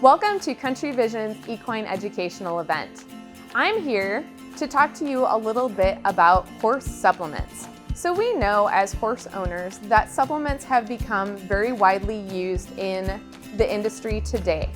Welcome to Country Vision's Equine Educational Event. I'm here to talk to you a little bit about horse supplements. So we know as horse owners that supplements have become very widely used in the industry today.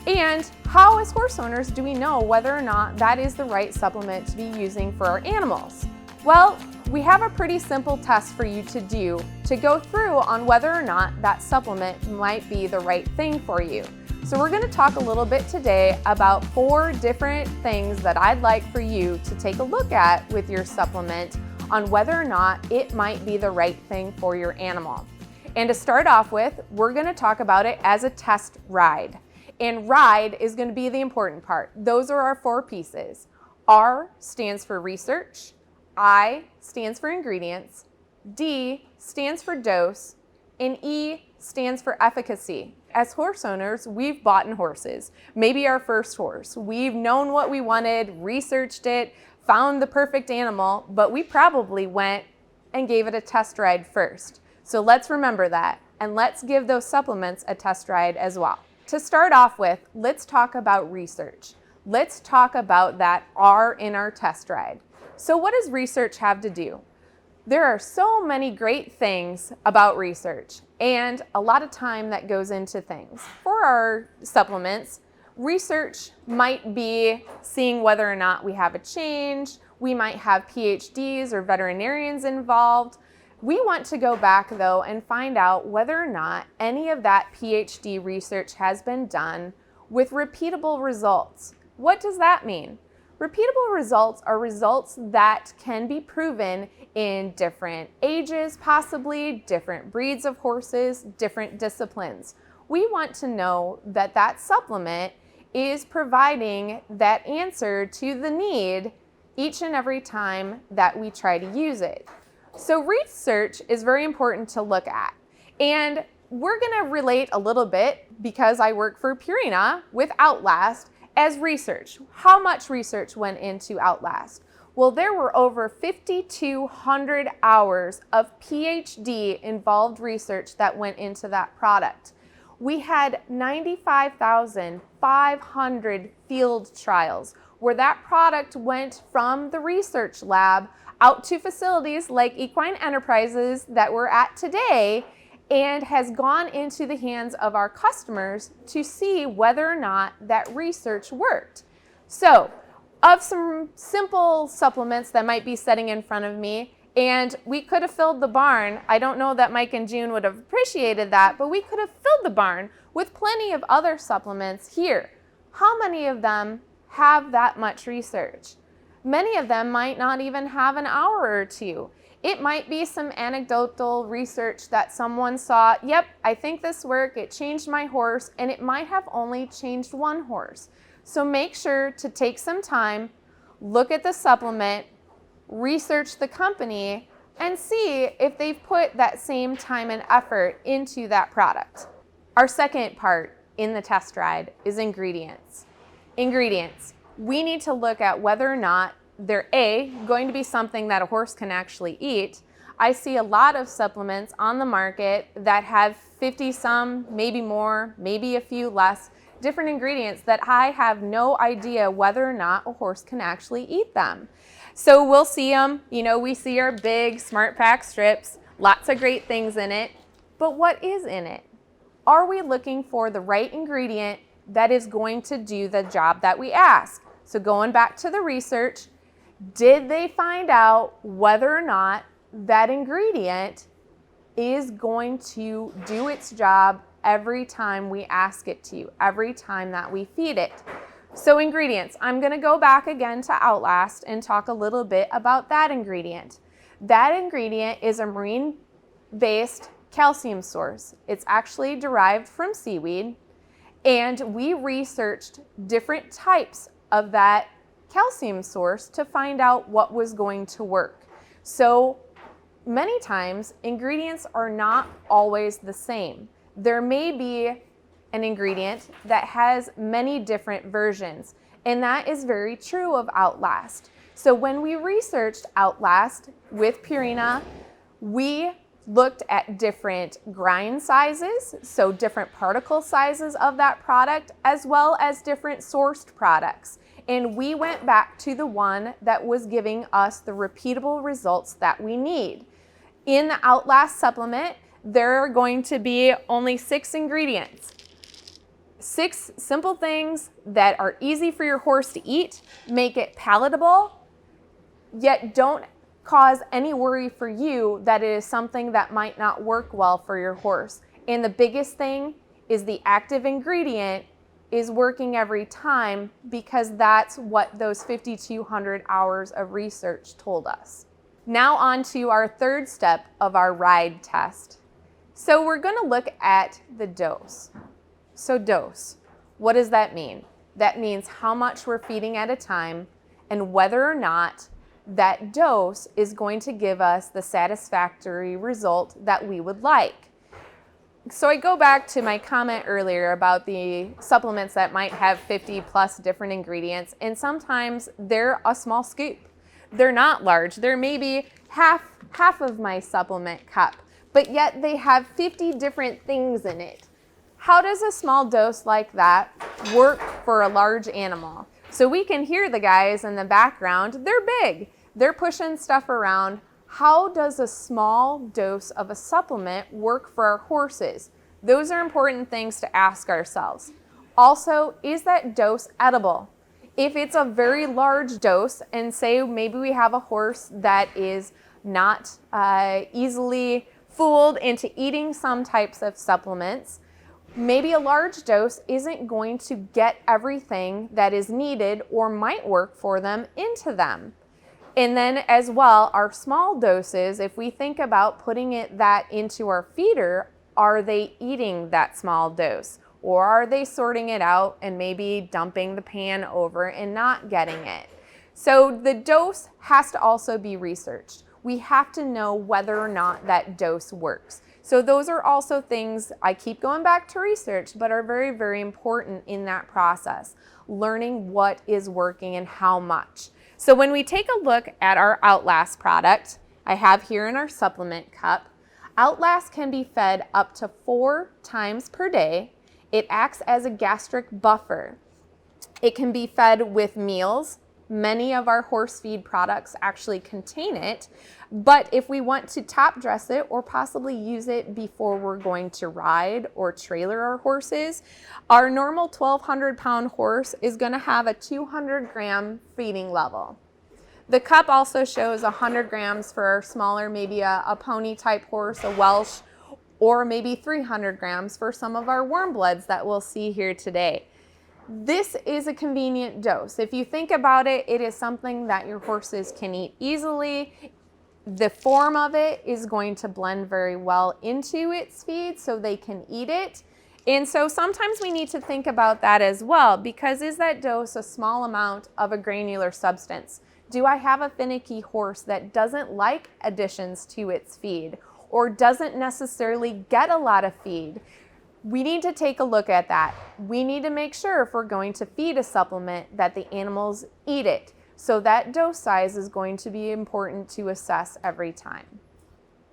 And how as horse owners do we know whether or not that is the right supplement to be using for our animals? Well, we have a pretty simple test for you to do to go through on whether or not that supplement might be the right thing for you. So we're going to talk a little bit today about 4 different things that I'd like for you to take a look at with your supplement on whether or not it might be the right thing for your animal. And to start off with, we're going to talk about it as a test ride. And ride is going to be the important part. Those are our 4 pieces. R stands for research, I stands for ingredients, D stands for dose, and E stands for efficacy. As horse owners, we've bought horses, maybe our first horse. We've known what we wanted, researched it, found the perfect animal, but we probably went and gave it a test ride first. So let's remember that, and let's give those supplements a test ride as well. To start off with, let's talk about research. Let's talk about that R in our test ride. So what does research have to do? There are so many great things about research and a lot of time that goes into things. For our supplements, research might be seeing whether or not we have a change. We might have PhDs or veterinarians involved. We want to go back though and find out whether or not any of that PhD research has been done with repeatable results. What does that mean? Repeatable results are results that can be proven in different ages, possibly different breeds of horses, different disciplines. We want to know that that supplement is providing that answer to the need each and every time that we try to use it. So research is very important to look at. And we're going to relate a little bit, because I work for Purina with Outlast, as research. How much research went into Outlast? Well, there were over 5,200 hours of PhD involved research that went into that product. We had 95,500 field trials where that product went from the research lab out to facilities like Equine Enterprises that we're at today, and has gone into the hands of our customers to see whether or not that research worked. So, of some simple supplements that might be sitting in front of me, and we could have filled the barn. I don't know that Mike and June would have appreciated that, but we could have filled the barn with plenty of other supplements here. How many of them have that much research? Many of them might not even have an hour or 2. It might be some anecdotal research that someone saw, yep, I think this worked, it changed my horse, and it might have only changed one horse. So make sure to take some time, look at the supplement, research the company, and see if they've put that same time and effort into that product. Our second part in the test ride is ingredients. Ingredients. We need to look at whether or not they're going to be something that a horse can actually eat. I see a lot of supplements on the market that have 50 some, maybe more, maybe a few less, different ingredients that I have no idea whether or not a horse can actually eat them. So we'll see them, we see our big Smart Pack strips, lots of great things in it, but what is in it? Are we looking for the right ingredient that is going to do the job that we ask? So going back to the research, did they find out whether or not that ingredient is going to do its job every time we ask it to, every time that we feed it? So ingredients, I'm going to go back again to Outlast and talk a little bit about that ingredient. That ingredient is a marine-based calcium source. It's actually derived from seaweed, and we researched different types of that calcium source to find out what was going to work. So many times ingredients are not always the same. There may be an ingredient that has many different versions, and that is very true of Outlast. So when we researched Outlast with Purina, we looked at different grind sizes, so different particle sizes of that product, as well as different sourced products. And we went back to the one that was giving us the repeatable results that we need. In the Outlast supplement, there are going to be only 6 ingredients. 6 simple things that are easy for your horse to eat, make it palatable, yet don't cause any worry for you that it is something that might not work well for your horse. And the biggest thing is the active ingredient is working every time, because that's what those 5,200 hours of research told us. Now on to our third step of our ride test. So we're going to look at the dose. So dose, what does that mean? That means how much we're feeding at a time and whether or not that dose is going to give us the satisfactory result that we would like. So I go back to my comment earlier about the supplements that might have 50 plus different ingredients, and sometimes they're a small scoop. They're not large. They're maybe half of my supplement cup, but yet they have 50 different things in it. How does a small dose like that work for a large animal? So we can hear the guys in the background, they're big, they're pushing stuff around. How does a small dose of a supplement work for our horses? Those are important things to ask ourselves. Also, is that dose edible? If it's a very large dose, and say maybe we have a horse that is not easily fooled into eating some types of supplements, maybe a large dose isn't going to get everything that is needed or might work for them into them. And then as well, our small doses, if we think about putting that into our feeder, are they eating that small dose? Or are they sorting it out and maybe dumping the pan over and not getting it? So the dose has to also be researched. We have to know whether or not that dose works. So those are also things, I keep going back to research, but are very, very important in that process. Learning what is working and how much. So when we take a look at our Outlast product, I have here in our supplement cup, Outlast can be fed up to 4 times per day. It acts as a gastric buffer. It can be fed with meals. Many of our horse feed products actually contain it, but if we want to top dress it or possibly use it before we're going to ride or trailer our horses, our normal 1,200 pound horse is going to have a 200 gram feeding level. The cup also shows 100 grams for our smaller, maybe a pony type horse, a Welsh, or maybe 300 grams for some of our warm bloods that we'll see here today. This is a convenient dose. If you think about it, it is something that your horses can eat easily. The form of it is going to blend very well into its feed so they can eat it. And so sometimes we need to think about that as well, because is that dose a small amount of a granular substance? Do I have a finicky horse that doesn't like additions to its feed or doesn't necessarily get a lot of feed? We need to take a look at that. We need to make sure if we're going to feed a supplement that the animals eat it. So that dose size is going to be important to assess every time.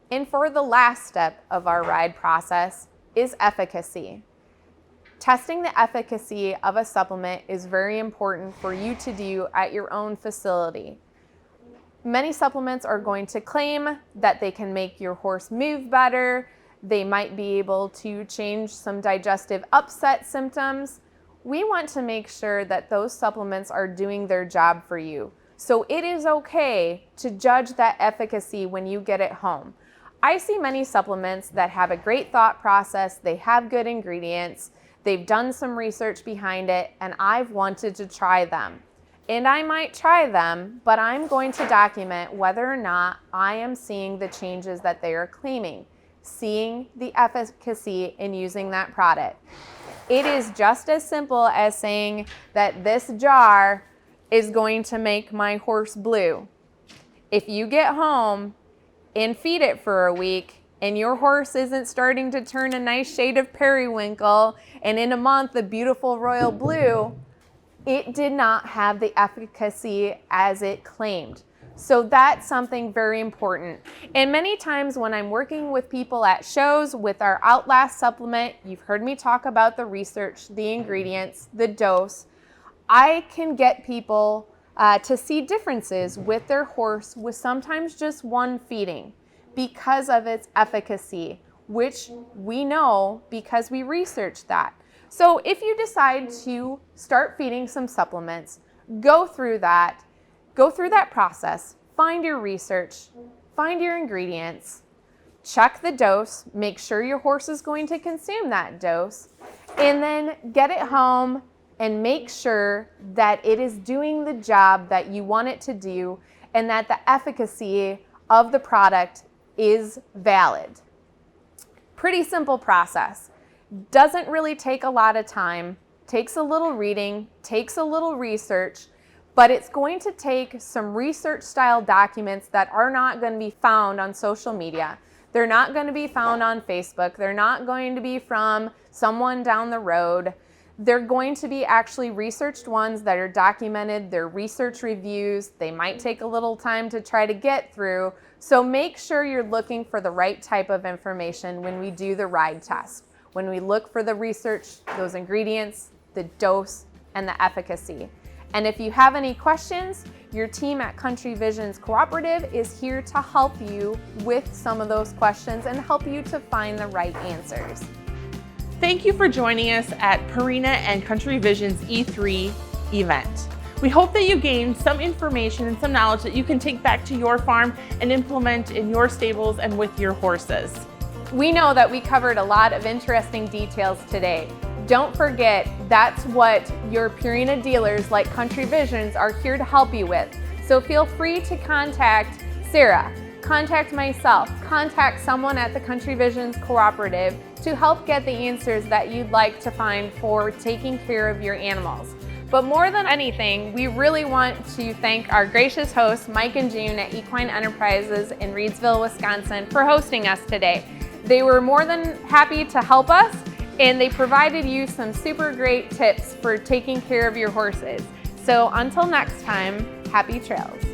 And for the last step of our ride process is efficacy. Testing the efficacy of a supplement is very important for you to do at your own facility. Many supplements are going to claim that they can make your horse move better. They might be able to change some digestive upset symptoms. We want to make sure that those supplements are doing their job for you. So it is okay to judge that efficacy when you get it home. I see many supplements that have a great thought process, they have good ingredients, they've done some research behind it, and I've wanted to try them. And I might try them, but I'm going to document whether or not I am seeing the changes that they are claiming, seeing the efficacy in using that product. It is just as simple as saying that this jar is going to make my horse blue. If you get home and feed it for a week and your horse isn't starting to turn a nice shade of periwinkle and in a month a beautiful royal blue, it did not have the efficacy as it claimed. So that's something very important. And many times when I'm working with people at shows with our Outlast supplement, you've heard me talk about the research, the ingredients, the dose. I can get people to see differences with their horse with sometimes just one feeding because of its efficacy, which we know because we researched that. So if you decide to start feeding some supplements, go through that process, find your research, find your ingredients, check the dose, make sure your horse is going to consume that dose, and then get it home and make sure that it is doing the job that you want it to do and that the efficacy of the product is valid. Pretty simple process. Doesn't really take a lot of time, takes a little reading, takes a little research, but it's going to take some research style documents that are not going to be found on social media. They're not going to be found on Facebook. They're not going to be from someone down the road. They're going to be actually researched ones that are documented. They're research reviews. They might take a little time to try to get through. So make sure you're looking for the right type of information when we do the ride test. When we look for the research, those ingredients, the dose, and the efficacy. And if you have any questions, your team at Country Visions Cooperative is here to help you with some of those questions and help you to find the right answers. Thank you for joining us at Purina and Country Visions E3 event. We hope that you gained some information and some knowledge that you can take back to your farm and implement in your stables and with your horses. We know that we covered a lot of interesting details today. Don't forget, that's what your Purina dealers like Country Visions are here to help you with. So feel free to contact Sarah, contact myself, contact someone at the Country Visions Cooperative to help get the answers that you'd like to find for taking care of your animals. But more than anything, we really want to thank our gracious hosts, Mike and June at Equine Enterprises in Reedsville, Wisconsin, for hosting us today. They were more than happy to help us, and they provided you some super great tips for taking care of your horses. So until next time, happy trails.